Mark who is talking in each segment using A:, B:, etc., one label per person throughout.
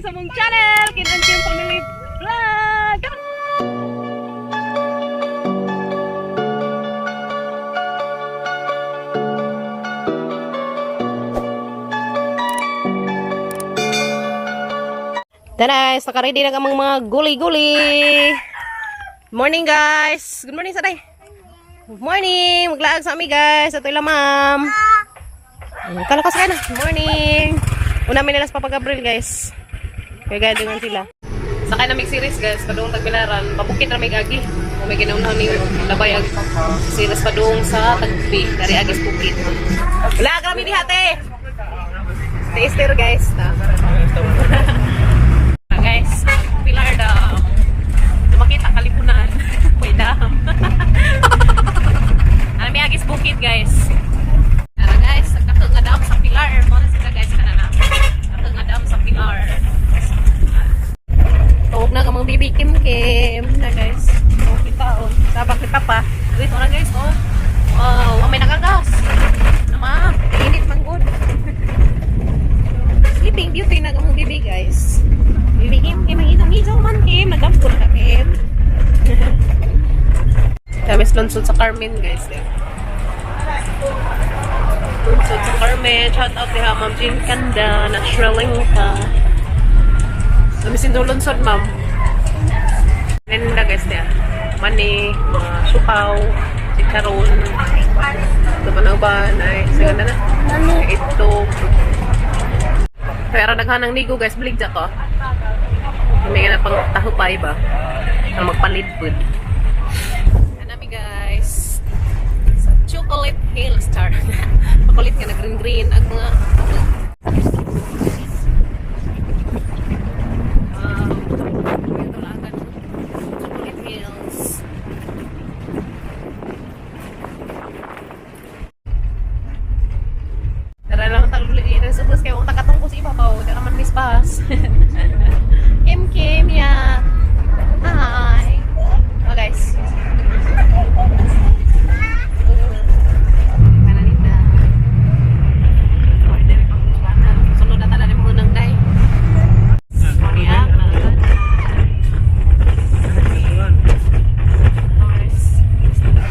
A: sa mong channel, Kinanjim Family Vlog! Guys, nakaready na kamang mga guli-guli. Morning guys. Good morning saday. Good morning. Maglaag sa amin guys. Ito ila ma'am. Kalakas ka na. Good morning. Una may nilas papagabril guys. Kaya gadungan sila. Sakay na may series guys. Padung tagbilaran. Pabukit na may agi. Kung may ginaunahan ni labay agi. Series padung sa tagbi. Dari agis bukit. Wala kami di hati. Taster guys. Guys, Pilar Dam. Makita kalipunan. May dam. Ano may agis bukid guys. Ano guys, nagkakang nga dam sa Pilar. Muna sila guys kanana. Nagkakang nga dam sa Pilar. Tawag na kamang bibi kim-kim. Na guys. O kita o. Sabak kita pa. Wait, wala guys o. Oh, may nagagas. Nama, init man good. Sleeping Beauty na kamang bibi guys. Bibi kim-kim. Ang itong-itong man kim. Nagampun ka kim. Kami lunsod sa Carmen guys. Lunsod sa Carmen. Shout out diha Ma'am Jean Kanda na Sri Lanka. Kami sindulonsod ma'am. Nenda guys diha. Mani, sukaw, sikaron. Ito panauban ay saganda na. Ito. Pero naghanang nigo guys. Baligja ko. May nga na pang tahupay ba? Ang magpalit food. Anami guys. Sa Chocolate Hill Star. Makulit ka na green-green. Ang mga... Wow. Ito lang agad. Chocolate Hills. Tara lang talulit yun sa bus. Kaya kung takatungkos iba pa. Hindi naman mispas. Kim ya. Hi. Oh guys. Kananita. Order pa mo ba? Sunod na tanan mo nang dai. Iya.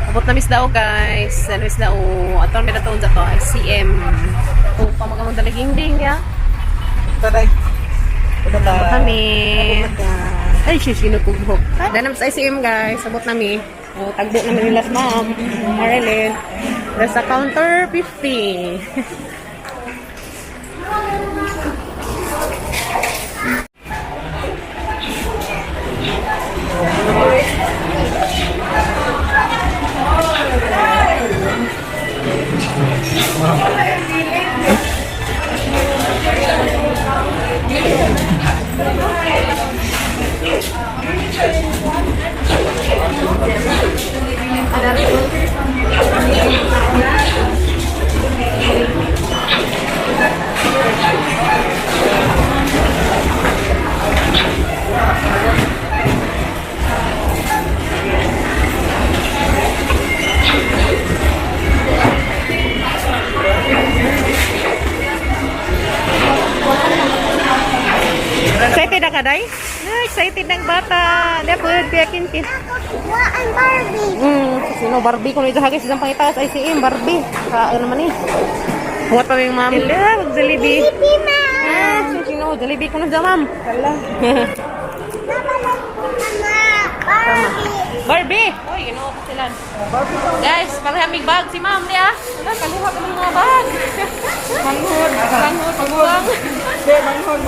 A: Abot na misdao guys. Ano misdao? Aton may natawag sa to ICM. Oh, pamagamon dalaging ding ya.
B: Taday.
A: Sabot kami. Ay, sinukughok. Danam sa ICM guys. Sabot nami. O, tagbo namin nila sa ma'am. Marilyn. Nasa counter 50. Excited na ka, Day? Excited ng bata. Dapat, piyakin kin.
C: Ang Barbie.
A: Sino Barbie? Kung ito hagis isang pangitaas ay si Barbie. Ano naman eh. Huwag pa yung ma'am. Hello, Jollibee.
C: Baby, ma.
A: Sino? Jollibee ko na dyan, ma'am.
B: Kala.
C: Barbie.
A: Barbie! Uy, ginoo ko sila. Guys, parehang bag si ma'am niya. Kaliwa ko ng mga bag. Manghod, maguwang.
B: Hindi, manghod.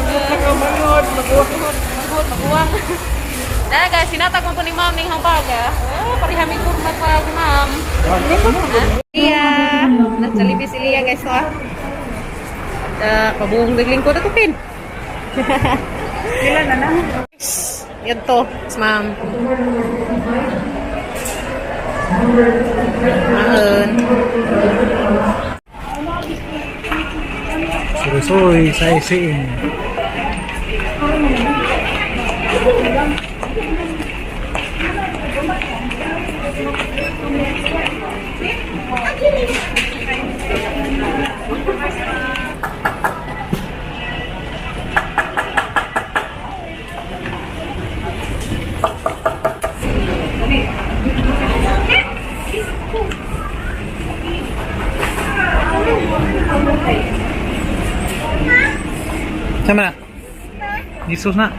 B: Manghod.
A: Maguwang. Dahil guys, sinatag mo po ni ma'am ng bag. Parehang kurmat para si ma'am. Iya. Nag-Jollibee si Lia guys to ah. Pabuhong naglingkod ako pin.
B: Kailan na na?
A: Yan to, ma'am. Mahon.
B: Surusoy sa ICM. Sama na. Jesus na.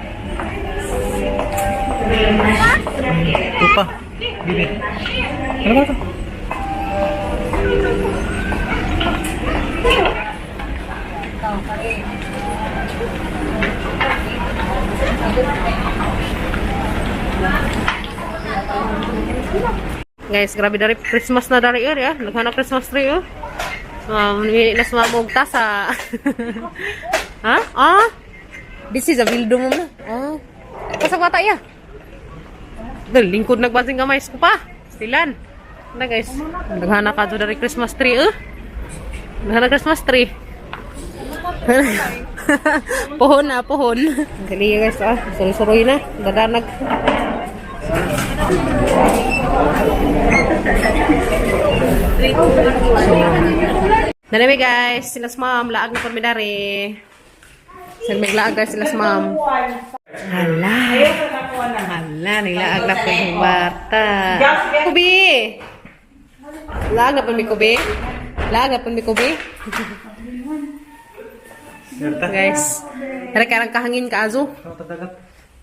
B: Lupa. Gini. Ano ba ito?
A: Guys, grabe dari Christmas na dari ya. Naghanap Christmas tree oh. Namili na sumamog tasa. Ha? Ah? This is a bildo mo na. Ah. Pasang bata ya. Dal, lingkod nagbasing kamay ko pa. Stilan. Na guys. Naghanap ka dari Christmas tree oh. Naghanap Christmas tree. Pohon na, pohon. Dali guys ah. Suruy-suruy na. Dadanag. Nanami guys, silas ma'am, laag na formidari. Laag guys, silas ma'am. Hala. Hala, nilaag na po yung bata. Kubi! Laag na po mi kubi. Laag na po mi kubi. Guys, karang kahangin ka azo.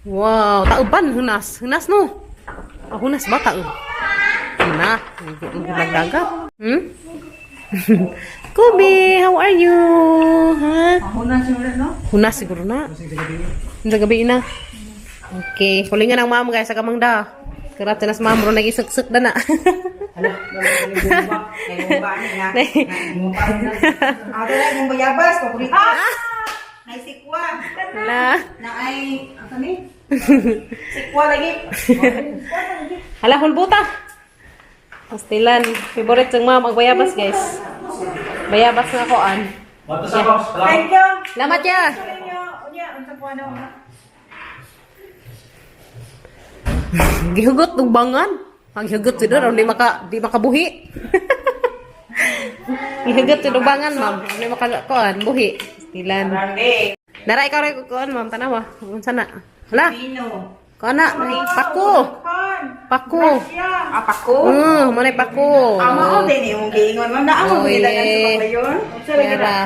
A: Wow, tauban, hunas. Hunas no. Ah, hunas ba tao? Na, nagdagat. Kubi, how are you? Ha?
B: Hunas siguro, no?
A: Hunas siguro na. Sa gabi na. Okay, kulingan ang ma'am guys sa kamang da. Karat na sa ma'am ro nag-isuk-suk na na.
B: Hala, nagumba niya. Ako na yung bayabas, paborito. Naisikwa.
A: Hala.
B: Na ay, ano ni? Sikwa lagi.
A: Hala, hulbuta. Pastilan. Favorite ng ma'am ang bayabas guys. Bayabas nga koan.
B: Thank you.
A: Salamat ya. Gihugot ng bangan. Ang hihugot si doon, di makabuhi. Gihugot si doon bangan, ma'am. Di makakuan, buhi. Stilan. Naray ka rin kukuan, ma'am. Tanawa. Unsa na? Hala. Kuan na. Pako. Pako.
B: Pako?
A: Manay pako.
B: Amo din yung giingon mo na amo gid dagan sa paglayon.
A: Dara.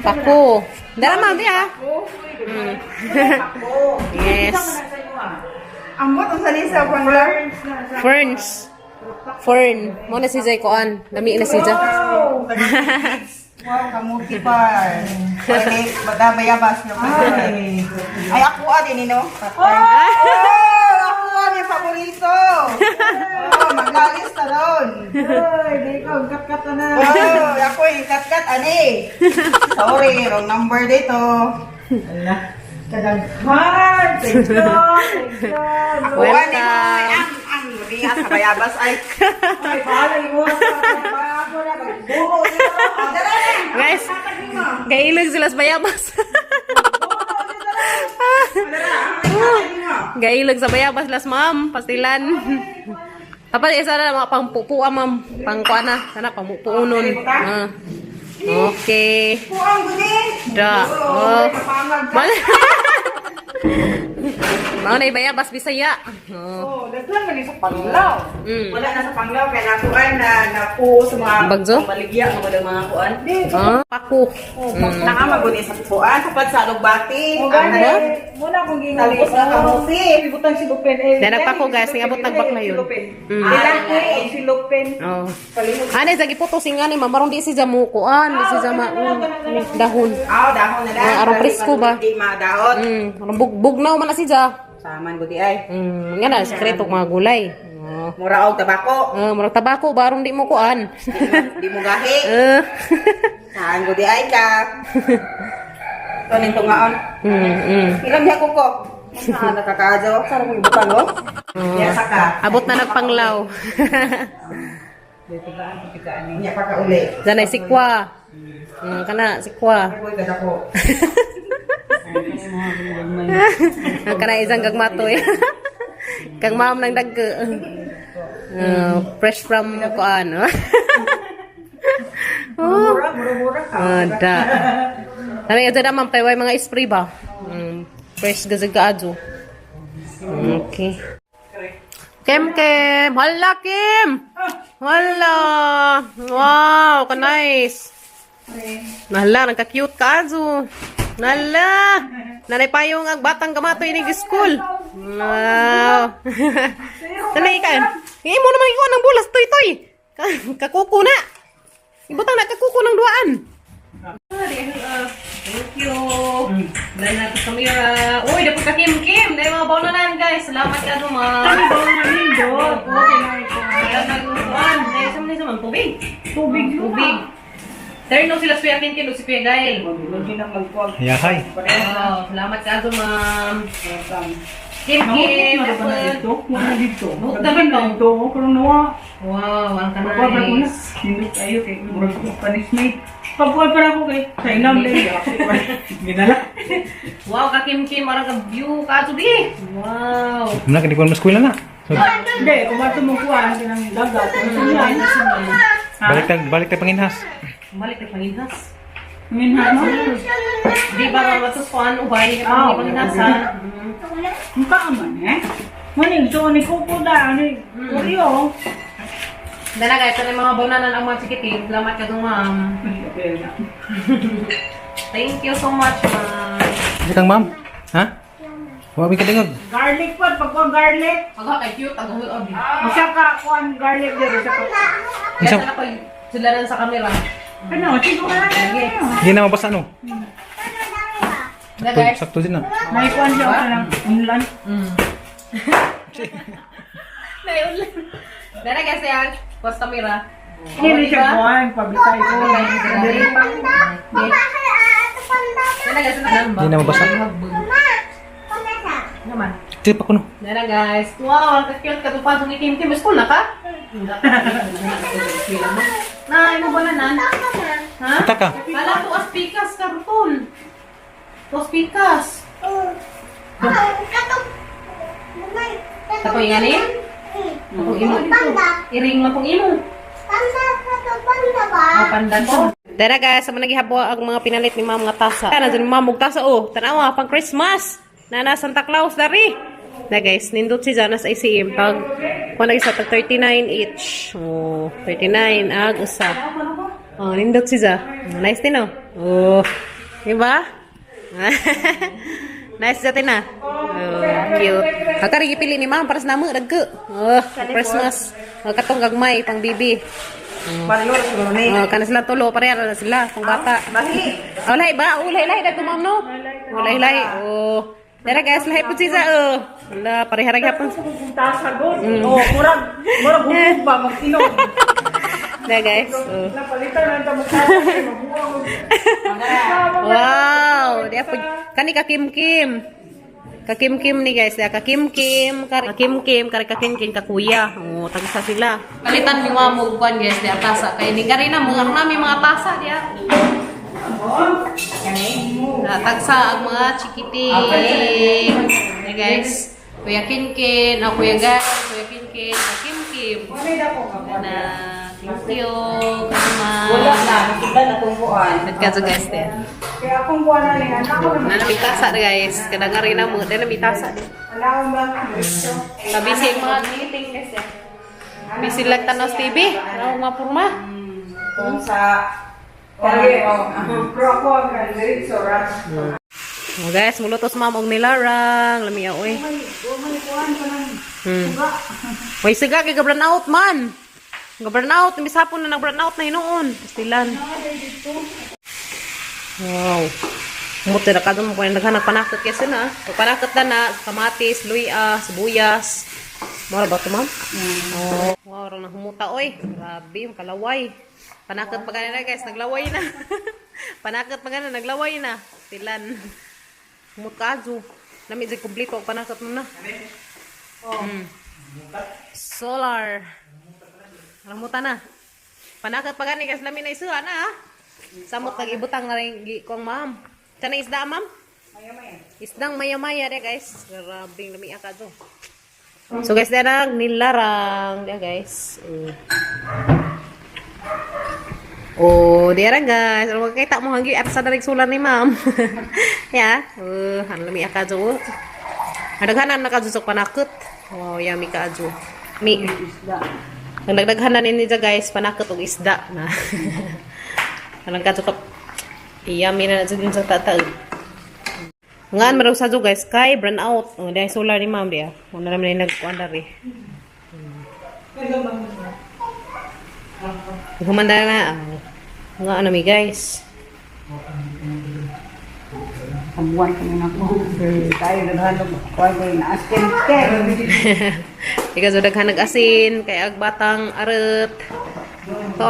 A: Pako. Dara ma'am, di ah.
B: Pako.
A: Yes.
B: Amo to sa lisa panglar.
A: Ferns. Fern. Mo na si Zay koan. Lami na si Zay.
B: Wow, kamuti par. Pwede, bayabas na pa. Ay, ako din, no? Oh, ako yung paborito. Oh, maglalis na doon. Ay, di ko, kat-kat na. Oh, ako yung kat-kat, ani. Sorry, wrong number dito. Allah. Kadaghan. Thank you. Ako, ani mo, ang riya sa bayabas ay. Ay, bahala mo. Ako na, magbuho dito. Oh, dala.
A: Guys, gailig sila sa bayabas. Gailig sa bayabas las ma'am, pastilan. Tapos isa na mga pangpupuan ma'am, pangkuan na, sana pangpuunon. Okay. Da. Oh. Mau na bayabas Bisaya.
B: Oh, daghan man sa Panglao. Wala na sa Panglao kaya nakuan na naku sa mga
A: Bagzo?
B: baligya mga kuan.
A: Paku.
B: Nakama gud sa kuan kapag sa Lugbati.
C: Muna kong
B: Talbos na kamuti.
C: Butang si Lupin.
A: Dahil nagpako guys, ningabot nagbakla yun.
B: Ilan ko
C: Si Lupin.
A: Oh. Ano sa giputo singa ni mamarong di si jamu kuan, di si jama dahon.
B: dahon na lang.
A: Arong presko ba?
B: Di madahon.
A: Arong bugnaw man na si ja.
B: Saman gud ay.
A: Nga na sekreto mga gulay. Oh.
B: Mura og tabako.
A: Murag tabako barong di mo kuan.
B: Di mo gahi. Saan gud ay ka. Tonin tungaon. Ilang niya ko ko. Saan nakakaadyo? Saan mo ibutan no? Yes ka.
A: Abot na nagpanglaw.
B: Dito ba ang pikaan niya pa ka uli.
A: Danay sikwa. Kana sikwa.
B: Koy kada ko.
A: Kana isang gagmatoy. Kang ma'am nang dagke. Fresh from kuan.
B: Mura ka.
A: Da. Nami ito naman pa mga spray ba? Fresh gazag kaadyo. Okay. Kim. Hala, Kim. Hala. Wow, ka nice. Hala, nagka-cute ka adyo. Nala! Nanay payong ang batang kamatoy ni school. Wow. Tanay ka. Ngayon mo naman ikaw ng bulas, toy-toy. Kakuko na. Ibutang na kakuko ng duaan. Thank you. Dahil natin sa Mira. Uy, dapat ka Kim-Kim. Dahil mga baunanan, guys. Salamat ka naman.
C: Ano ba ang nindot?
A: Kaya nag-uwan. Dahil sa mga naman, tubig. Tubig. Terno sila si Kuya Kim-Kim o si Kuya Gael.
D: Yahay.
A: Wow, salamat ka ito, ma'am. Kim-Kim, dapat. Buhok dapat to. Wow, ang kanais.
C: Pagbuhay pa ako kay sa ilang day. Ginala.
A: Wow, ka Kim-Kim, marang ka-view ka ito di. Wow.
D: Muna ka di ko mas kuila na. So,
C: Hindi, kung ba't sumukuha ng dagat.
D: balik tayo panginhas.
A: Balik na panginhas.
C: Minhan mo.
A: Di ba nga matos ko ano, ubay ka panginhas ha?
C: Mukha man eh. Manig, so ni Kuko da, ni Kuyo.
A: Dala guys, ano yung mga baunanan ang mga chikitin. Salamat ka ito, ma'am. Thank you so much, ma'am.
D: Hindi kang ma'am? Ha? Huwag ka dingog.
C: Garlic po, pagkuha garlic.
A: Aga, kay cute. Aga, abi.
C: Isa ka, kuhan garlic dito.
A: Kaya na ko sila lang sa camera.
C: Ano, chico ka lang.
D: Hindi na mabasa ano.
A: Dala guys.
D: Sakto din na.
C: May kuhan siya ka lang. Unlan.
A: Dala guys yan. Post camera.
C: Hindi siya kuhan, pablikay ko.
A: Dala guys, ano
D: Hindi na mabasa.
A: Naman.
D: Tip ako no.
A: Dala guys. Wow, ang cute ka tupad ng Kim-Kim. School na ka? Na, mo ba na? Ha?
D: Kita ka.
A: Wala to as pikas, karton. To as pikas. Tapos yung anin? Tapos imo dito. Iring lang pong imo. Panda ko. Dara guys, sama nagihabo ang mga pinalit ni ma'am nga tasa. Kana dun ma'am og tasa oh. Tanawa pang Christmas. Nana Santa Claus dari. Na guys, nindot si Janas ICM tag kuan isa tag 39 each. Oh, 39 ag usa. Oh, nindot si Ja. Nice din oh. Oh. Diba? Nice dati na. Oh, cute. Kakari gipili ni ma'am para sa namo dagko. Oh, Christmas. Katong gagmay pang bibi. Oh, kana sila tulo pareha na sila pang bata. Ulay ba? Ulay dagko ma'am no. Ulay. Oh. Dara guys, lahi po siya oh. Wala pareha ra gyapon.
C: Tasagot. Oh, murag hubog ba magtinog.
A: Dara guys. Oh.
C: Napalitan lang ta mukha.
A: Wow, dia po kani ka Kim-Kim. Ka Kim-Kim ni guys, ka Kim-Kim, ka Kim-Kim, ka Kim-Kim ka kuya. Oh, tagsa sila. Palitan ni mga mugban guys, dia tasa kay ni gari na mga nami mga tasa dia. Tagsa ang mga chikiting. Hey guys, Kuya Kinkin, Kuya Gal, Kuya Kinkin, Kim-Kim. Na, thank you.
B: Wala na, nakita na kung kuhan.
A: Nagkaso guys din.
C: Kaya akong kuha na lang.
A: Na nabitasa na guys. Kadang nga rin na mo. Dahil nabitasa.
C: Alam ba?
A: Kabisi yung mga meeting guys eh. Busy lang tanaw sa TV. Ano mga purma?
B: Kung sa...
A: Oh guys, mulutos ma'am og nilarang. Lami oy. Hoy siga kay gabran out man. Gabran out, misapon na nag-burn out na hinuon. Pastilan. Wow. Muti na kadto mo ko naghanap panakot kasi na. Pag panakot na kamatis, luya, sibuyas. Mora ba to ma'am? Oh, wow, ra na humuta oy. Grabe, kalaway. Panakot pa ganina guys, naglaway na. Panakot pa ganina, naglaway na. Tilan. Mutkazo. Lami di kumpleto panakot mo na. Solar. Ramuta na. Panakot pa ganina guys, lami na isuha na. Samot nag-ibutang nga rin kong ma'am. Sana isda ma'am? Isdang maya-maya de guys. Grabing lami akado. So guys, dia nilarang dia guys. Oh, dia guys. Ano makita mo hanggi at sa darig sulan ni ma'am. Ya. Ano lami akado. Adaghanan nakadusok panakot. Wow, yummy kaadyo. Mi. Ang dagdaghanan ni dia guys, panakot og isda na. Anong kadto ka. Yummy na din sa tataog. Ngan maraw sa guys, kay burn out. Oh, dahil solar ni ma'am dia. Una naman na nagkuandar eh. Humanda na. Nga ano mi guys.
C: Kabuan kami na ko. Tayo naghanap ko ay na askin ke.
A: Ikaw so daghan nag-asin kay ag batang aret. To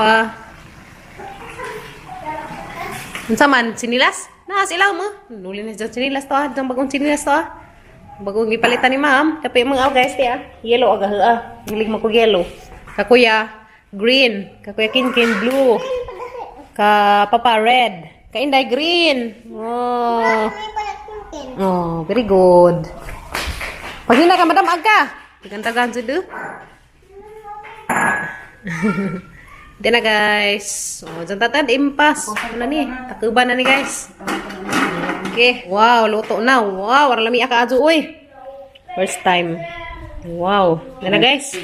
A: Unsa man sinilas? Na sila mo. Nuli na dyan sinilas to Dang bagong sinilas to Bagong gipalitan ni ma'am. Tapi mga guys tiya. Yellow aga Hilig mo ko yellow. Kakuya green. Kakuya kin blue. Ka papa red. Ka inday green. Oh, very good. Pag hindi ka madam aga. Tigantagan sa do. Hindi na guys. Dyan tatad impas. Ano na ni? Takuban na ni guys. Okay. Wow, luto na. Wow, warang lami aka ajo uy. First time. Wow. Yan na guys.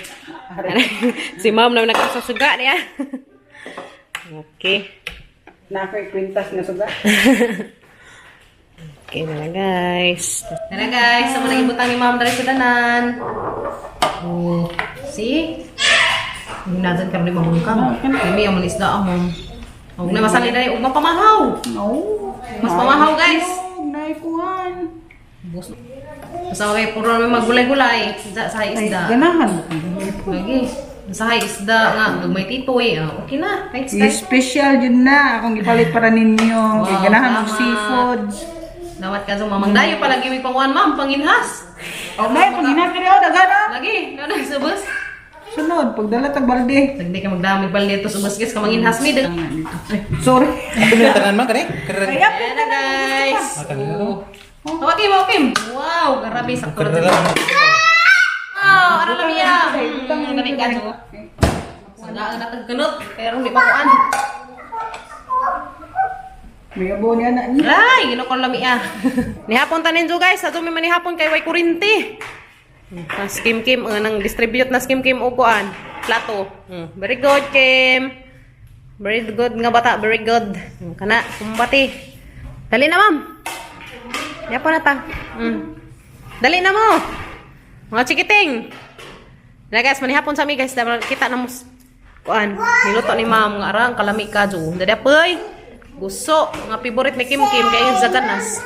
A: Si ma'am na nakasasuga niya. Okay.
C: Nakoy kwintas na suga.
A: Okay na guys. Yan na guys. Sama na ibutang ni ma'am dari sa danan. See? Hinagan ka rin mahungkang. Hindi ang manisda ang mong. Huwag na masali na yung pamahaw.
C: No.
A: Mas pamahaw guys.
C: Naikuhan.
A: Basta okay, puro namin maggulay-gulay. Sa isda.
C: Ganahan.
A: Lagi. Sa isda nga. May titoy. Okay na. Thanks guys.
C: Special yun na. Akong ipalit para ninyo.
A: Wow,
C: Ganahan ng
A: tama.
C: seafood.
A: Dawat ka sa mamang dayo palagi may panguan ma'am. Panginhas.
C: Okay, pag hinagkari ako, dagana.
A: Lagi. Ano sa bus?
C: Sunod, pagdala tag balde.
A: Hindi ka magdamig bal dito sa bus guys. Kamanginhas mi.
C: Sorry.
D: Ano yung tanan man kani? Karen.
A: Ayan na guys. Okay, okay. Wow, grabe sa
D: Karen
A: kurat.
D: lang.
A: Wow, ano lang yan? Gabi ka jo. Wala na tagganot. Pero hindi pa kuan.
C: May abo niya na.
A: Ay, ginokon lami ah. Nihapon tanin jo guys. Sa may manihapon kay way kurinti. Skim Kim nang distribute na Skim Kim upuan. Plato. Very good Kim. Very good nga bata, very good. Kana kumbati. Dali na ma'am. Yapo na ta. Dali na mo. Mga chikiting. Na guys, manihapon sa mi guys, kita na mo kuan. Niluto ni ma'am nga arang kalami kaju. Dadi apoy. Gusto nga favorite ni Kim Kim kay yung zaganas.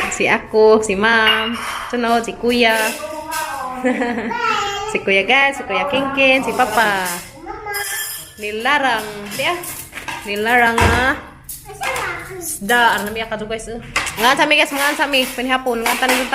A: Si ako, si ma'am, sunod, si kuya. Si kuya guys, si kuya Kingkin, si papa. Nilarang, dia. Nilarang isda, ano miya ka guys. Ngan sa mi guys, ngan sa mi, panihapon, ngan tanan